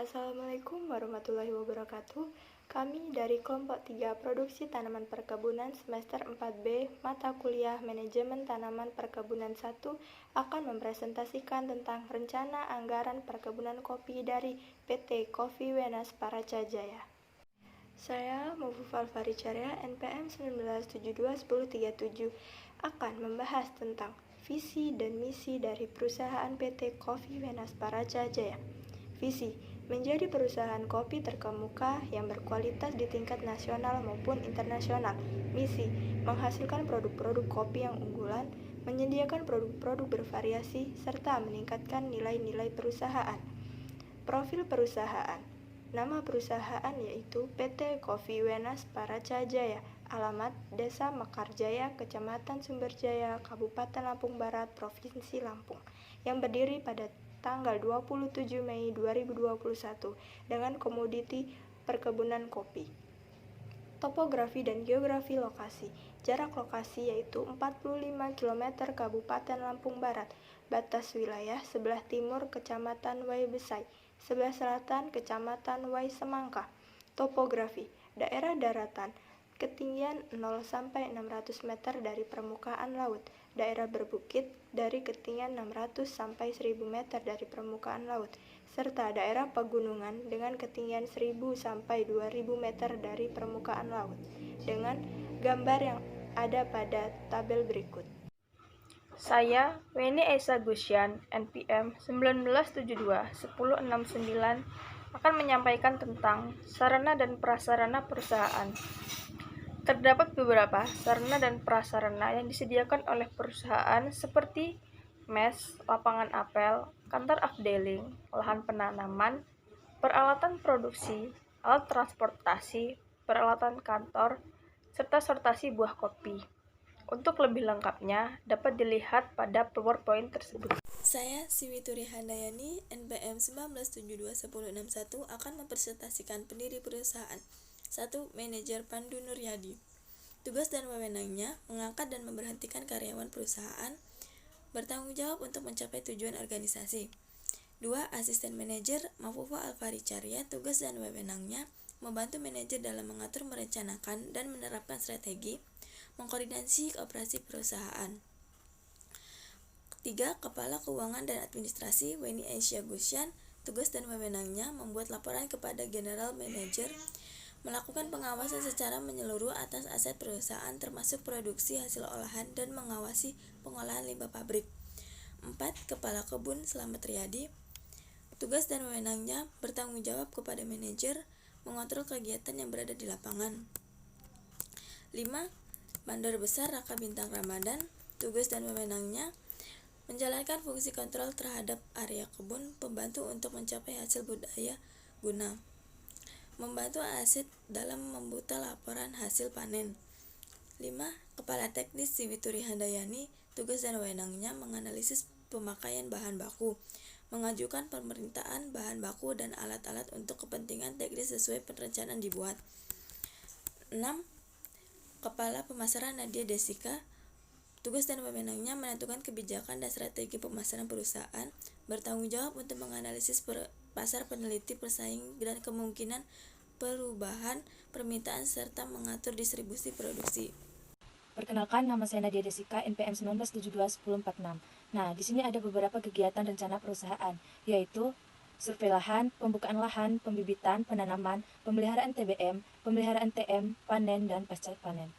Assalamualaikum warahmatullahi wabarakatuh. Kami dari kelompok 3 Produksi Tanaman Perkebunan semester 4B mata kuliah Manajemen Tanaman Perkebunan 1 akan mempresentasikan tentang rencana anggaran perkebunan kopi dari PT Kopi Wenas Paraca Jaya. Saya Mufufal Faricarya NPM 19721037 akan membahas tentang visi dan misi dari perusahaan PT Kopi Wenas Paraca Jaya. Visi menjadi perusahaan kopi terkemuka yang berkualitas di tingkat nasional maupun internasional. Misi menghasilkan produk-produk kopi yang unggulan, menyediakan produk-produk bervariasi, serta meningkatkan nilai-nilai perusahaan. Profil perusahaan. Nama perusahaan yaitu PT Kopi Wenas Paraca Jaya. Alamat Desa Mekarjaya, Kecamatan Sumberjaya, Kabupaten Lampung Barat, Provinsi Lampung, yang berdiri pada tanggal 27 Mei 2021 dengan komoditi perkebunan kopi. Topografi dan geografi lokasi. Jarak lokasi yaitu 45 km Kabupaten Lampung Barat. Batas wilayah sebelah timur Kecamatan Wai Besai, sebelah selatan Kecamatan Wai Semangka. Topografi. Daerah daratan. Ketinggian 0 sampai 600 meter dari permukaan laut. Daerah berbukit dari ketinggian 600 sampai 1000 meter dari permukaan laut, serta daerah pegunungan dengan ketinggian 1000 sampai 2000 meter dari permukaan laut, dengan gambar yang ada pada tabel berikut. Saya, Weni Esa Gusyan, NPM 1972-1069, akan menyampaikan tentang sarana dan prasarana perusahaan. Terdapat beberapa sarana dan prasarana yang disediakan oleh perusahaan seperti mes, lapangan apel, kantor afdeling, lahan penanaman, peralatan produksi, alat transportasi, peralatan kantor, serta sortasi buah kopi. Untuk lebih lengkapnya dapat dilihat pada PowerPoint tersebut. Saya Siwituri Handayani, NPM 19721061 akan mempresentasikan pendiri perusahaan. 1. Manajer Pandu Nuryadi. Tugas dan wewenangnya mengangkat dan memberhentikan karyawan perusahaan, bertanggung jawab untuk mencapai tujuan organisasi. 2. Asisten manajer Mafufa Alfaricarya. Tugas dan wewenangnya membantu manajer dalam mengatur, merencanakan, dan menerapkan strategi, mengkoordinasi operasi perusahaan. 3. Kepala Keuangan dan Administrasi Weni Aisyah Gusyan. Tugas dan wewenangnya membuat laporan kepada General Manager, melakukan pengawasan secara menyeluruh atas aset perusahaan termasuk produksi hasil olahan dan mengawasi pengolahan limbah pabrik. 4. Kepala Kebun Slamet Riyadi. Tugas dan wewenangnya bertanggung jawab kepada manajer, mengontrol kegiatan yang berada di lapangan. 5. Bandar Besar Raka Bintang Ramadan. Tugas dan wewenangnya menjalankan fungsi kontrol terhadap area kebun, pembantu untuk mencapai hasil budaya guna, membantu aset dalam membuta laporan hasil panen. 5. Kepala Teknis Siwituri Handayani. Tugas dan wewenangnya menganalisis pemakaian bahan baku, mengajukan permintaan bahan baku dan alat-alat untuk kepentingan teknis sesuai perencanaan dibuat. 6. Kepala Pemasaran Nadia Desika. Tugas dan wewenangnya menentukan kebijakan dan strategi pemasaran perusahaan, bertanggung jawab untuk menganalisis pasar, peneliti persaing dan kemungkinan perubahan permintaan serta mengatur distribusi produksi. Perkenalkan, nama saya Nadia Desika, NPM 19721046. Nah, di sini ada beberapa kegiatan rencana perusahaan, yaitu survei lahan, pembukaan lahan, pembibitan, penanaman, pemeliharaan TBM, pemeliharaan TM, panen, dan pasca panen.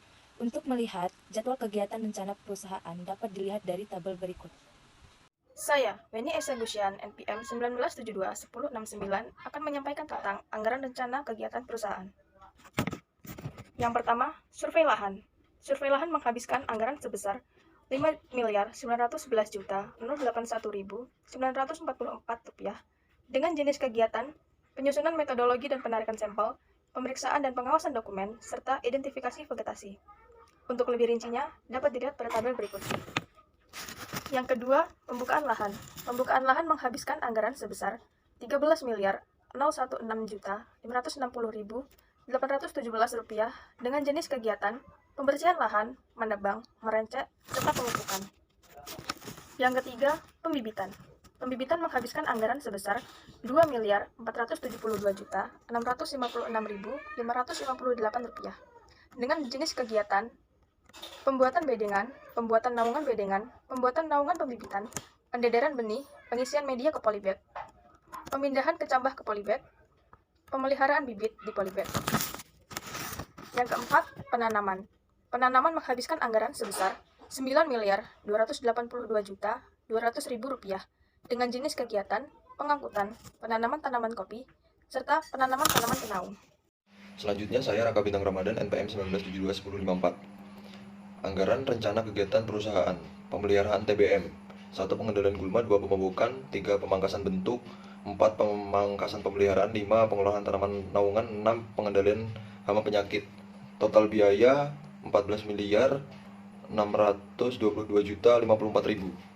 Untuk melihat jadwal kegiatan rencana perusahaan dapat dilihat dari tabel berikut. Saya, Weni Esa Gusyan, NPM 1972-1069, akan menyampaikan tentang anggaran rencana kegiatan perusahaan. Yang pertama, survei lahan. Survei lahan menghabiskan anggaran sebesar Rp5.911.081.944 dengan jenis kegiatan, penyusunan metodologi dan penarikan sampel, pemeriksaan dan pengawasan dokumen, serta identifikasi vegetasi. Untuk lebih rincinya, dapat dilihat pada tabel berikut. Yang kedua, pembukaan lahan. Pembukaan lahan menghabiskan anggaran sebesar Rp13.016.560.817 dengan jenis kegiatan, pembersihan lahan, menebang, merencet, serta pemupukan. Yang ketiga, pembibitan. Pembibitan menghabiskan anggaran sebesar Rp2.472.656.558 dengan jenis kegiatan pembuatan bedengan, pembuatan naungan bedengan, pembuatan naungan pembibitan, pendederan benih, pengisian media ke polybag, pemindahan kecambah ke polybag, pemeliharaan bibit di polybag. Yang keempat, penanaman. Penanaman menghabiskan anggaran sebesar Rp9.282.200.000 dengan jenis kegiatan pengangkutan, penanaman tanaman kopi, serta penanaman tanaman penaung. Selanjutnya saya Raka Bintang Ramadan NPM 19721054. Anggaran rencana kegiatan perusahaan, pemeliharaan TBM, 1 pengendalian gulma, 2 pemupukan, 3 pemangkasan bentuk, 4 pemangkasan pemeliharaan, 5 pengelolaan tanaman naungan, 6 pengendalian hama penyakit. Total biaya Rp14.622.054.000.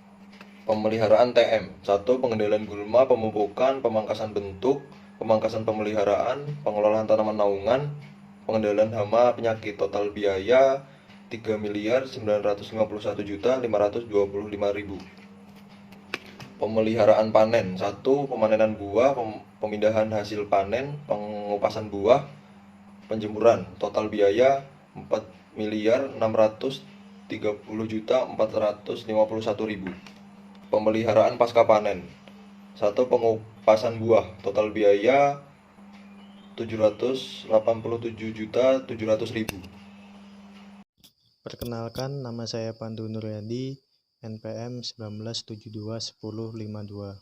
Pemeliharaan TM, 1 pengendalian gulma, pemupukan, pemangkasan bentuk, pemangkasan pemeliharaan, pengelolaan tanaman naungan, pengendalian hama penyakit. Total biaya Rp3.951.525.000. Pemeliharaan panen, 1 pemanenan buah, pemindahan hasil panen, pengupasan buah, penjemuran. Total biaya Rp4.630.451.000. Pemeliharaan pasca panen, 1 pengupasan buah. Total biaya Rp787.700.000. Perkenalkan, nama saya Pandu Nuryadi, NPM 19721052.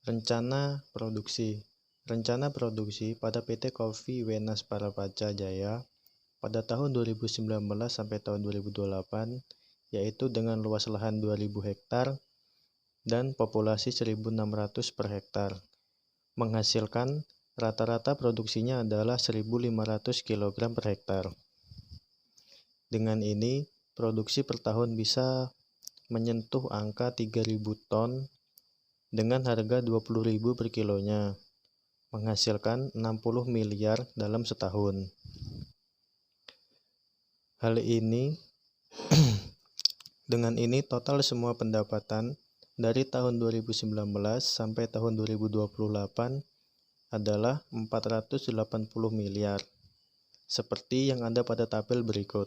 Rencana produksi. Rencana produksi pada PT Kopi Wenas Parapaca Jaya pada tahun 2019 sampai tahun 2028, yaitu dengan luas lahan 2.000 hektar dan populasi 1.600 per hektar. Menghasilkan rata-rata produksinya adalah 1.500 kg per hektar. Dengan ini, produksi per tahun bisa menyentuh angka 3.000 ton dengan harga 20.000 per kilonya, menghasilkan 60 miliar dalam setahun. Dengan ini total semua pendapatan dari tahun 2019 sampai tahun 2028 adalah 480 miliar, seperti yang ada pada tabel berikut.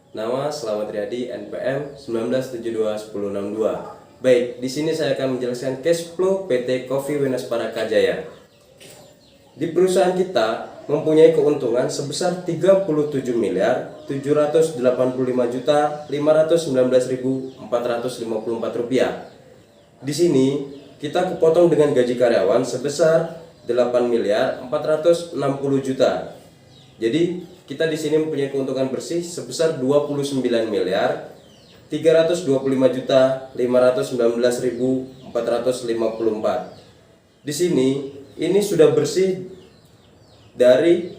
Nama Slamet Riyadi, NPM 19721062. Baik, di sini saya akan menjelaskan cash flow PT Kopi Wenas Parapaca Jaya. Di perusahaan kita mempunyai keuntungan sebesar Rp37.785.519.454. Di sini kita kepotong dengan gaji karyawan sebesar Rp8.460.000.000. Jadi kita di sini mempunyai keuntungan bersih sebesar Rp29.325.519.454. Di sini ini sudah bersih dari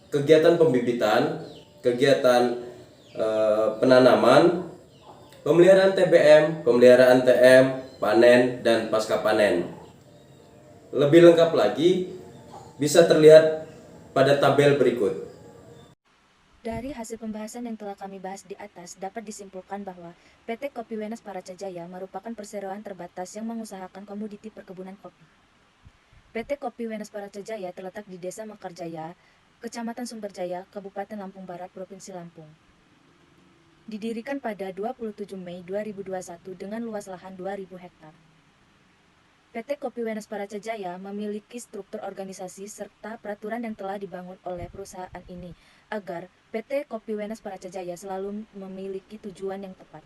kegiatan pembibitan, kegiatan penanaman, pemeliharaan TBM, pemeliharaan TM, panen dan pasca panen. Lebih lengkap lagi bisa terlihat pada tabel berikut. Dari hasil pembahasan yang telah kami bahas di atas, dapat disimpulkan bahwa PT Kopi Wenas Parapaca Jaya merupakan perseroan terbatas yang mengusahakan komoditi perkebunan kopi. PT Kopi Wenas Parapaca Jaya terletak di Desa Mekarjaya, Kecamatan Sumberjaya, Kabupaten Lampung Barat, Provinsi Lampung. Didirikan pada 27 Mei 2021 dengan luas lahan 2.000 hektar. PT Kopi Wenas Parapaca Jaya memiliki struktur organisasi serta peraturan yang telah dibangun oleh perusahaan ini agar PT Kopi Wenas Parapaca Jaya selalu memiliki tujuan yang tepat.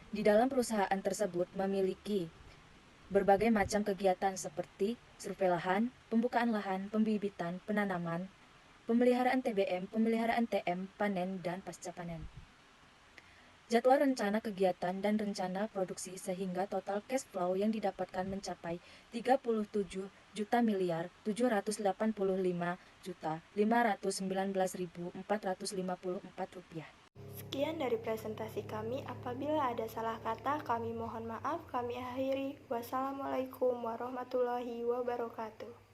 Di dalam perusahaan tersebut memiliki berbagai macam kegiatan seperti survei lahan, pembukaan lahan, pembibitan, penanaman, pemeliharaan TBM, pemeliharaan TM, panen, dan pasca panen. Jadwal rencana kegiatan dan rencana produksi sehingga total cash flow yang didapatkan mencapai Rp37.519.454. Sekian dari presentasi kami. Apabila ada salah kata, kami mohon maaf. Kami akhiri. Wassalamualaikum warahmatullahi wabarakatuh.